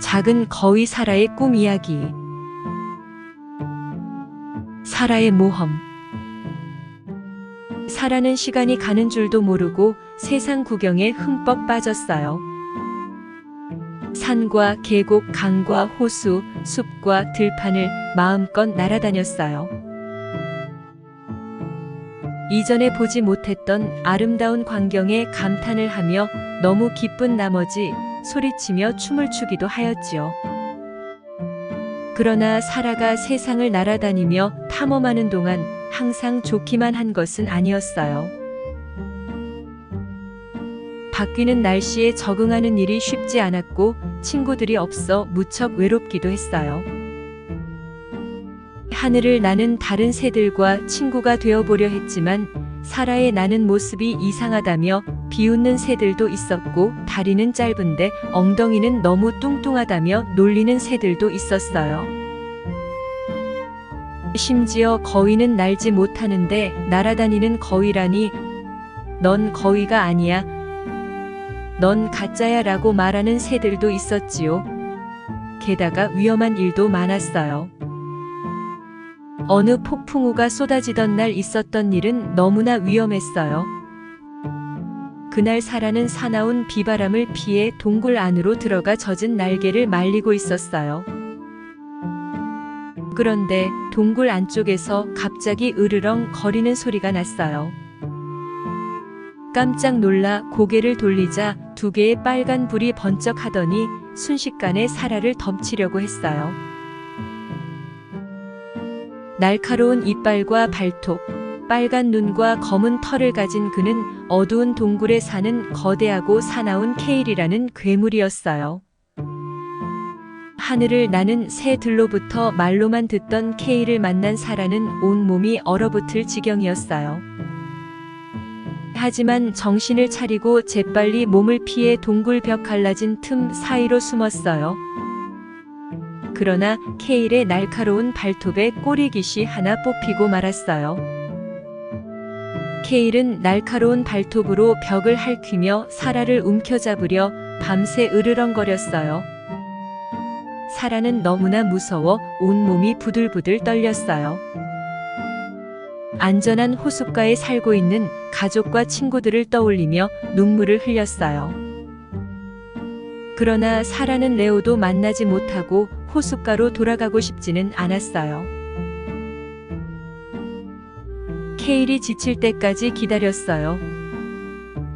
작은 거위 사라의 꿈 이야기. 사라의 모험. 사라는 시간이 가는 줄도 모르고 세상 구경에 흠뻑 빠졌어요. 산과 계곡, 강과 호수, 숲과 들판을 마음껏 날아다녔어요. 이전에 보지 못했던 아름다운 광경에 감탄을 하며 너무 기쁜 나머지 소리치며 춤을 추기도 하였지요. 그러나 사라가 세상을 날아다니며 탐험하는 동안 항상 좋기만 한 것은 아니었어요. 바뀌는 날씨에 적응하는 일이 쉽지 않았고 친구들이 없어 무척 외롭기도 했어요. 하늘을 나는 다른 새들과 친구가 되어보려 했지만 사라의 나는 모습이 이상하다며 비웃는 새들도 있었고 다리는 짧은데 엉덩이는 너무 뚱뚱하다며 놀리는 새들도 있었어요. 심지어 거위는 날지 못하는데 날아다니는 거위라니 넌 거위가 아니야. 넌 가짜야 라고 말하는 새들도 있었지요. 게다가 위험한 일도 많았어요. 어느 폭풍우가 쏟아지던 날 있었던 일은 너무나 위험했어요. 그날 사라는 사나운 비바람을 피해 동굴 안으로 들어가 젖은 날개를 말리고 있었어요. 그런데 동굴 안쪽에서 갑자기 으르렁 거리는 소리가 났어요. 깜짝 놀라 고개를 돌리자 두 개의 빨간 불이 번쩍하더니 순식간에 사라를 덮치려고 했어요. 날카로운 이빨과 발톱, 빨간 눈과 검은 털을 가진 그는 어두운 동굴에 사는 거대하고 사나운 케일이라는 괴물이었어요. 하늘을 나는 새들로부터 말로만 듣던 케일을 만난 사라는 온몸이 얼어붙을 지경이었어요. 하지만 정신을 차리고 재빨리 몸을 피해 동굴 벽 갈라진 틈 사이로 숨었어요. 그러나 케일의 날카로운 발톱에 꼬리깃이 하나 뽑히고 말았어요. 케일은 날카로운 발톱으로 벽을 핥히며 사라를 움켜잡으려 밤새 으르렁거렸어요. 사라는 너무나 무서워 온몸이 부들부들 떨렸어요. 안전한 호숫가에 살고 있는 가족과 친구들을 떠올리며 눈물을 흘렸어요. 그러나 사라는 레오도 만나지 못하고 호숫가로 돌아가고 싶지는 않았어요. 케일이 지칠 때까지 기다렸어요.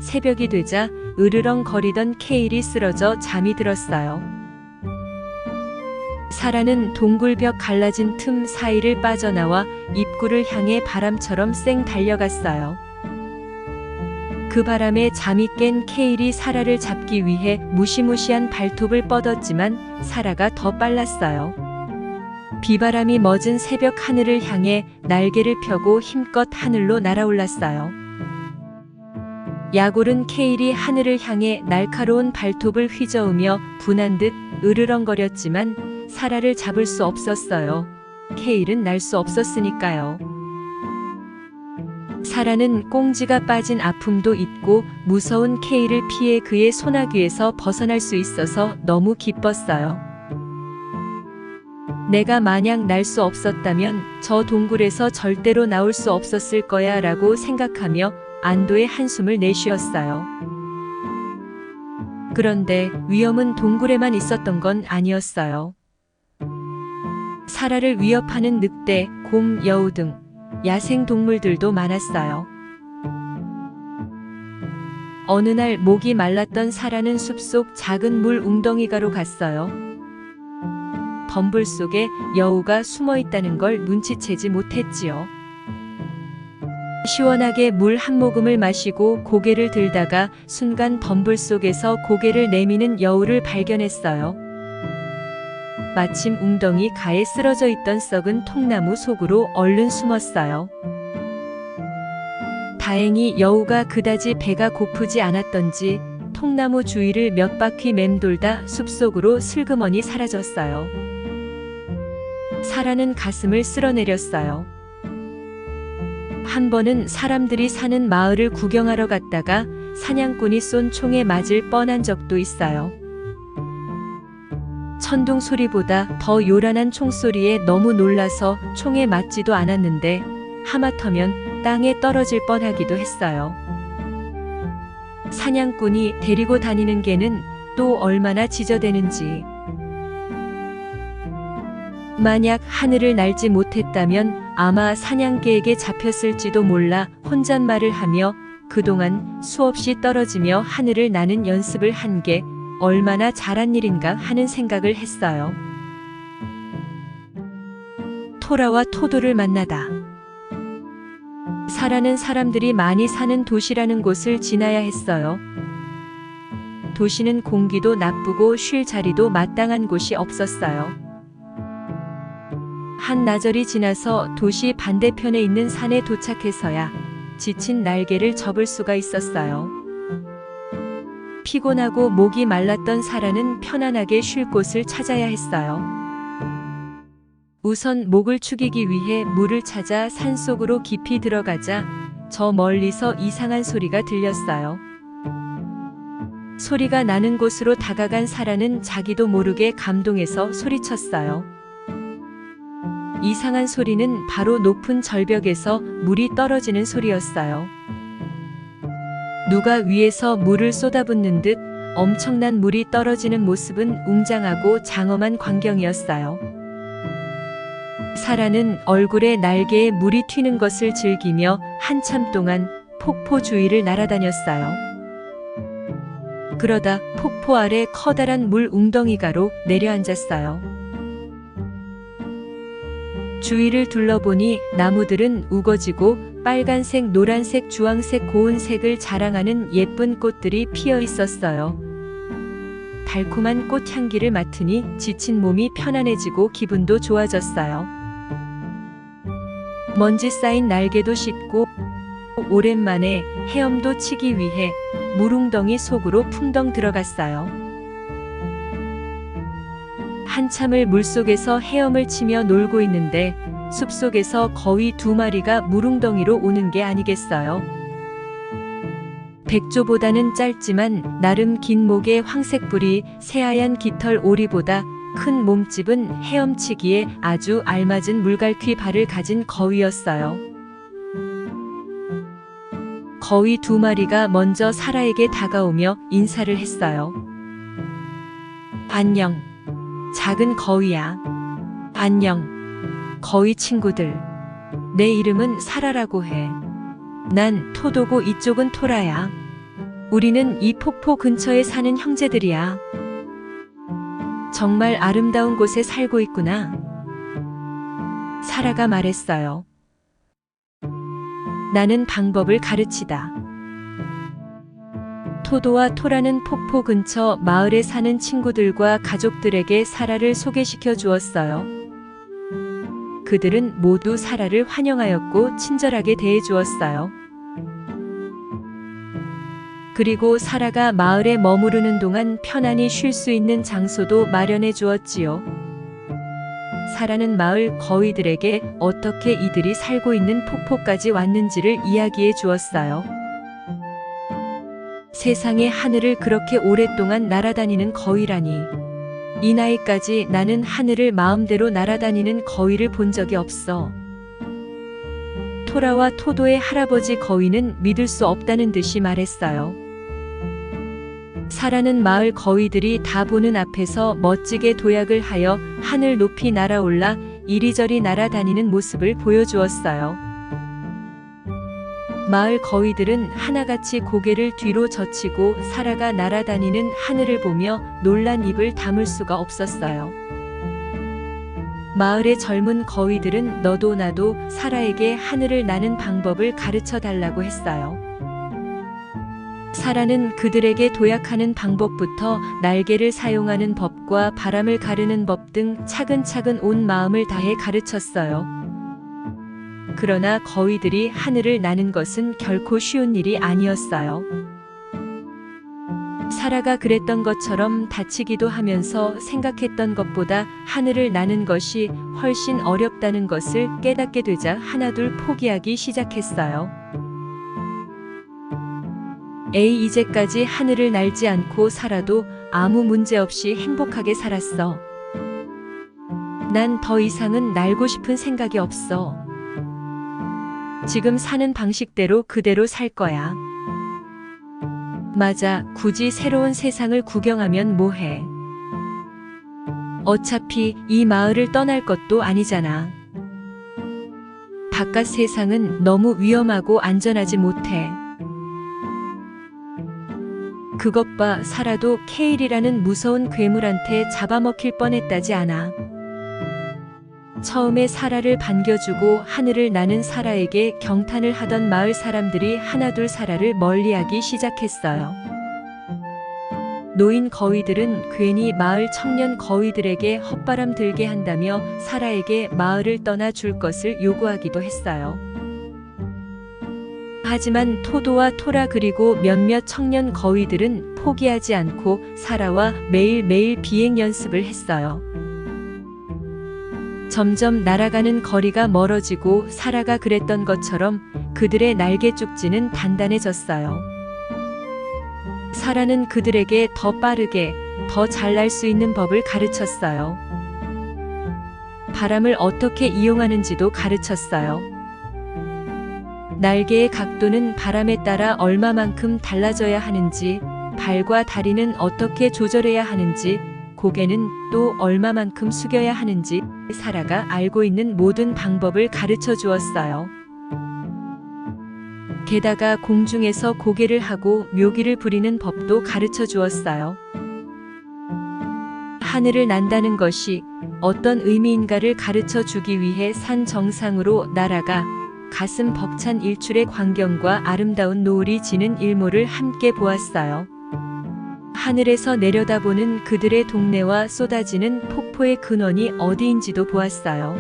새벽이 되자 으르렁거리던 케일이 쓰러져 잠이 들었어요. 사라는 동굴벽 갈라진 틈 사이를 빠져나와 입구를 향해 바람처럼 쌩 달려갔어요. 그 바람에 잠이 깬 케일이 사라를 잡기 위해 무시무시한 발톱을 뻗었지만 사라가 더 빨랐어요. 비바람이 멎은 새벽 하늘을 향해 날개를 펴고 힘껏 하늘로 날아올랐어요. 약오른 케일이 하늘을 향해 날카로운 발톱을 휘저으며 분한 듯 으르렁거렸지만 사라를 잡을 수 없었어요. 케일은 날 수 없었으니까요. 사라는 꽁지가 빠진 아픔도 잊고 무서운 케일을 피해 그의 소나귀에서 벗어날 수 있어서 너무 기뻤어요. 내가 만약 날 수 없었다면 저 동굴에서 절대로 나올 수 없었을 거야 라고 생각하며 안도의 한숨을 내쉬었어요. 그런데 위험은 동굴에만 있었던 건 아니었어요. 사라를 위협하는 늑대, 곰, 여우 등 야생 동물들도 많았어요. 어느 날 목이 말랐던 사라는 숲속 작은 물 웅덩이가로 갔어요. 덤불 속에 여우가 숨어 있다는 걸 눈치채지 못했지요. 시원하게 물 한 모금을 마시고 고개를 들다가 순간 덤불 속에서 고개를 내미는 여우를 발견했어요. 마침 웅덩이 가에 쓰러져 있던 썩은 통나무 속으로 얼른 숨었어요. 다행히 여우가 그다지 배가 고프지 않았던지 통나무 주위를 몇 바퀴 맴돌다 숲속으로 슬그머니 사라졌어요. 사라는 가슴을 쓸어내렸어요. 한 번은 사람들이 사는 마을을 구경하러 갔다가 사냥꾼이 쏜 총에 맞을 뻔한 적도 있어요. 천둥 소리보다 더 요란한 총소리에 너무 놀라서 총에 맞지도 않았는데 하마터면 땅에 떨어질 뻔하기도 했어요. 사냥꾼이 데리고 다니는 개는 또 얼마나 지저대는지. 만약 하늘을 날지 못했다면 아마 사냥개에게 잡혔을지도 몰라 혼잣말을 하며 그동안 수없이 떨어지며 하늘을 나는 연습을 한 게 얼마나 잘한 일인가 하는 생각을 했어요. 토라와 토도를 만나다. 사라는 사람들이 많이 사는 도시라는 곳을 지나야 했어요. 도시는 공기도 나쁘고 쉴 자리도 마땅한 곳이 없었어요. 한나절이 지나서 도시 반대편에 있는 산에 도착해서야 지친 날개를 접을 수가 있었어요. 피곤하고 목이 말랐던 사라는 편안하게 쉴 곳을 찾아야 했어요. 우선 목을 축이기 위해 물을 찾아 산속으로 깊이 들어가자 저 멀리서 이상한 소리가 들렸어요. 소리가 나는 곳으로 다가간 사라는 자기도 모르게 감동해서 소리쳤어요. 이상한 소리는 바로 높은 절벽에서 물이 떨어지는 소리였어요. 누가 위에서 물을 쏟아붓는 듯 엄청난 물이 떨어지는 모습은 웅장하고 장엄한 광경이었어요. 사라는 얼굴에 날개에 물이 튀는 것을 즐기며 한참 동안 폭포 주위를 날아다녔어요. 그러다 폭포 아래 커다란 물 웅덩이가로 내려앉았어요. 주위를 둘러보니 나무들은 우거지고 빨간색, 노란색, 주황색, 고운색을 자랑하는 예쁜 꽃들이 피어 있었어요. 달콤한 꽃향기를 맡으니 지친 몸이 편안해지고 기분도 좋아졌어요. 먼지 쌓인 날개도 씻고 오랜만에 헤엄도 치기 위해 물웅덩이 속으로 풍덩 들어갔어요. 한참을 물속에서 헤엄을 치며 놀고 있는데 숲속에서 거위 2마리가 물웅덩이로 오는 게 아니겠어요. 백조보다는 짧지만 나름 긴 목에 황색 뿔이 새하얀 깃털 오리보다 큰 몸집은 헤엄치기에 아주 알맞은 물갈퀴 발을 가진 거위였어요. 거위 2마리가 먼저 사라에게 다가오며 인사를 했어요. 안녕, 작은 거위야. 안녕, 거위 친구들. 내 이름은 사라라고 해. 난 토도고 이쪽은 토라야. 우리는 이 폭포 근처에 사는 형제들이야. 정말 아름다운 곳에 살고 있구나. 사라가 말했어요. 나는 방법을 가르치다. 토도와 토라는 폭포 근처 마을에 사는 친구들과 가족들에게 사라를 소개시켜 주었어요. 그들은 모두 사라를 환영하였고 친절하게 대해 주었어요. 그리고 사라가 마을에 머무르는 동안 편안히 쉴 수 있는 장소도 마련해 주었지요. 사라는 마을 거위들에게 어떻게 이들이 살고 있는 폭포까지 왔는지를 이야기해 주었어요. 세상에 하늘을 그렇게 오랫동안 날아다니는 거위라니. 이 나이까지 나는 하늘을 마음대로 날아다니는 거위를 본 적이 없어. 토라와 토도의 할아버지 거위는 믿을 수 없다는 듯이 말했어요. 사라는 마을 거위들이 다 보는 앞에서 멋지게 도약을 하여 하늘 높이 날아올라 이리저리 날아다니는 모습을 보여주었어요. 마을 거위들은 하나같이 고개를 뒤로 젖히고 사라가 날아다니는 하늘을 보며 놀란 입을 다물 수가 없었어요. 마을의 젊은 거위들은 너도 나도 사라에게 하늘을 나는 방법을 가르쳐 달라고 했어요. 사라는 그들에게 도약하는 방법부터 날개를 사용하는 법과 바람을 가르는 법 등 차근차근 온 마음을 다해 가르쳤어요. 그러나 거위들이 하늘을 나는 것은 결코 쉬운 일이 아니었어요. 사라가 그랬던 것처럼 다치기도 하면서 생각했던 것보다 하늘을 나는 것이 훨씬 어렵다는 것을 깨닫게 되자 하나둘 포기하기 시작했어요. 에이, 이제까지 하늘을 날지 않고 살아도 아무 문제 없이 행복하게 살았어. 난 더 이상은 날고 싶은 생각이 없어. 지금 사는 방식대로 그대로 살 거야. 맞아, 굳이 새로운 세상을 구경하면 뭐해. 어차피 이 마을을 떠날 것도 아니잖아. 바깥 세상은 너무 위험하고 안전하지 못해. 그것 봐, 사라도 케일이라는 무서운 괴물한테 잡아먹힐 뻔했다지 않아. 처음에 사라를 반겨주고 하늘을 나는 사라에게 경탄을 하던 마을 사람들이 하나둘 사라를 멀리하기 시작했어요. 노인 거위들은 괜히 마을 청년 거위들에게 헛바람 들게 한다며 사라에게 마을을 떠나 줄 것을 요구하기도 했어요. 하지만 토도와 토라 그리고 몇몇 청년 거위들은 포기하지 않고 사라와 매일매일 비행 연습을 했어요. 점점 날아가는 거리가 멀어지고 사라가 그랬던 것처럼 그들의 날개 쪽지는 단단해졌어요. 사라는 그들에게 더 빠르게, 더 잘 날 수 있는 법을 가르쳤어요. 바람을 어떻게 이용하는지도 가르쳤어요. 날개의 각도는 바람에 따라 얼마만큼 달라져야 하는지, 발과 다리는 어떻게 조절해야 하는지, 고개는 또 얼마만큼 숙여야 하는지 사라가 알고 있는 모든 방법을 가르쳐 주었어요. 게다가 공중에서 고개를 하고 묘기를 부리는 법도 가르쳐 주었어요. 하늘을 난다는 것이 어떤 의미인가를 가르쳐 주기 위해 산 정상으로 날아가 가슴 벅찬 일출의 광경과 아름다운 노을이 지는 일몰을 함께 보았어요. 하늘에서 내려다보는 그들의 동네와 쏟아지는 폭포의 근원이 어디인지도 보았어요.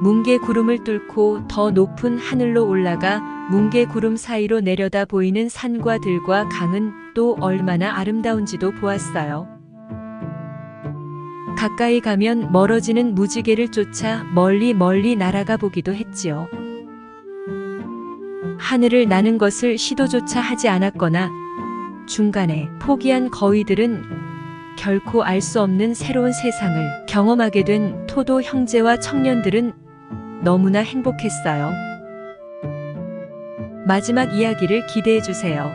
뭉게 구름을 뚫고 더 높은 하늘로 올라가 뭉게 구름 사이로 내려다 보이는 산과 들과 강은 또 얼마나 아름다운지도 보았어요. 가까이 가면 멀어지는 무지개를 쫓아 멀리 멀리 날아가 보기도 했지요. 하늘을 나는 것을 시도조차 하지 않았거나 중간에 포기한 거위들은 결코 알 수 없는 새로운 세상을 경험하게 된 토도 형제와 청년들은 너무나 행복했어요. 마지막 이야기를 기대해 주세요.